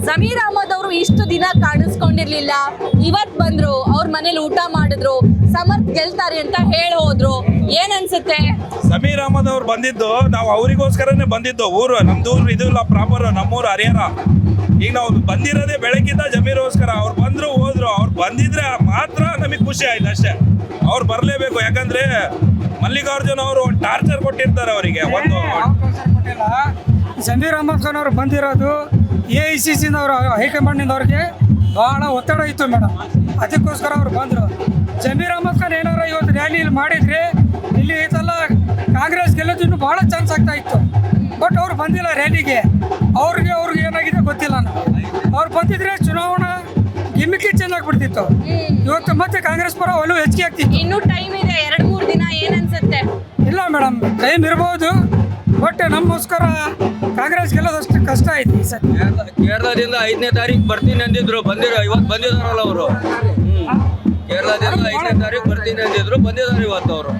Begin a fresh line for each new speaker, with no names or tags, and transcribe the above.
ಜಮೀರ್ ಅಹಮದ್ ಅವರು ಇಷ್ಟು ದಿನ ಕಾಣಿಸ್ಕೊಂಡಿರ್ಲಿಲ್ಲ, ಇವತ್ ಬಂದ್ರು, ಅವ್ರ ಮನೇಲಿ ಊಟ ಮಾಡಿದ್ರು, ಸಮರ್ಥ್ ಗೆಲ್ತಾರೆ ಅಂತ ಹೇಳಿ ಹೋದ್ರು. ಏನ್ ಅನ್ಸುತ್ತೆ?
ಜಮೀರ್ ಅಹಮದ್ ಅವ್ರು ಬಂದಿದ್ದು ನಾವು ಅವರಿಗೋಸ್ಕರನೇ ಬಂದಿದ್ದು. ಊರು ನಮ್ದು ಊರು ಇದು ಇಲ್ಲ, ಪ್ರಾಪರ್ ನಮ್ಮೂರು ಹರಿಹರ. ಈಗ ನಾವು ಬಂದಿರೋದೇ ಬೆಳಗ್ಗಿಂದ ಜಮೀರ್ಗೋಸ್ಕರ. ಅವ್ರು ಬಂದ್ರು ಹೋದ್ರು, ಅವ್ರು ಬಂದಿದ್ರೆ ಮಾತ್ರ ನಮಗೆ ಖುಷಿ ಆಯ್ತು ಅಷ್ಟೇ. ಅವ್ರು ಬರಲೇಬೇಕು, ಯಾಕಂದ್ರೆ ಮಲ್ಲಿಕಾರ್ಜುನ್ ಅವರು ಟಾರ್ಚರ್ ಕೊಟ್ಟಿರ್ತಾರೆ ಅವರಿಗೆ. ಒಂದು
ಜಮೀರ್ ಅಹಮದ್ ಖಾನ್ ಅವರು ಬಂದಿರೋದು AICC ಹೈಕಮಾಂಡ್ನಿಂದ ಅವ್ರಿಗೆ ಭಾಳ ಒತ್ತಡ ಇತ್ತು ಮೇಡಮ್, ಅದಕ್ಕೋಸ್ಕರ ಅವ್ರು ಬಂದರು. ಜಮೀರ್ ಅಹಮದ್ ಖಾನ್ ಏನಾರ ಇವತ್ತು ರ್ಯಾಲಿ ಇಲ್ಲಿ ಮಾಡಿದ್ರೆ ಇಲ್ಲಿ ಇದೆಲ್ಲ ಕಾಂಗ್ರೆಸ್ ಗೆಲ್ಲೋದು ಇನ್ನೂ ಭಾಳ ಚಾನ್ಸ್ ಆಗ್ತಾ ಇತ್ತು. ಬಟ್ ಅವ್ರು ಬಂದಿಲ್ಲ ರ್ಯಾಲಿಗೆ. ಅವ್ರಿಗೆ ಏನಾಗಿದೆ ಗೊತ್ತಿಲ್ಲ. ಅವ್ರು ಬಂದಿದ್ರೆ ಚುನಾವಣಾ ಗಿಮಿಕಿ ಚೇಂಜ್ ಆಗ್ಬಿಡ್ತಿತ್ತು. ಇವತ್ತು ಮತ್ತೆ ಕಾಂಗ್ರೆಸ್ ಪರ ಒಲವು ಹೆಚ್ಚಿಗೆ ಆಗ್ತಿತ್ತು.
ಇನ್ನೂ ಟೈಮ್ ಇದೆ, 2-3 ದಿನ. ಏನ್ ಅನ್ಸುತ್ತೆ?
ಇಲ್ಲ ಮೇಡಮ್, ಟೈಮ್ ಇರ್ಬೋದು, ಬಟ್ ನಮಗೋಸ್ಕರ ಕಾಂಗ್ರೆಸ್ ಗೆಲ್ಲೋದಷ್ಟು ಕಷ್ಟ ಐತಿ ಈ ಸರಿ.
ಕೇರಳದಿಂದ 5ನೇ ತಾರೀಕು ಬರ್ತೀನಿ ಅಂದಿದ್ರು, ಇವತ್ತು ಬಂದಿದಾರಲ್ಲ ಅವರು. ಕೇರಳದಿಂದ 5ನೇ ತಾರೀಕು ಬರ್ತೀನಿ ಅಂದಿದ್ರು, ಬಂದಿದ್ದಾರೆ ಇವತ್ತು ಅವರು.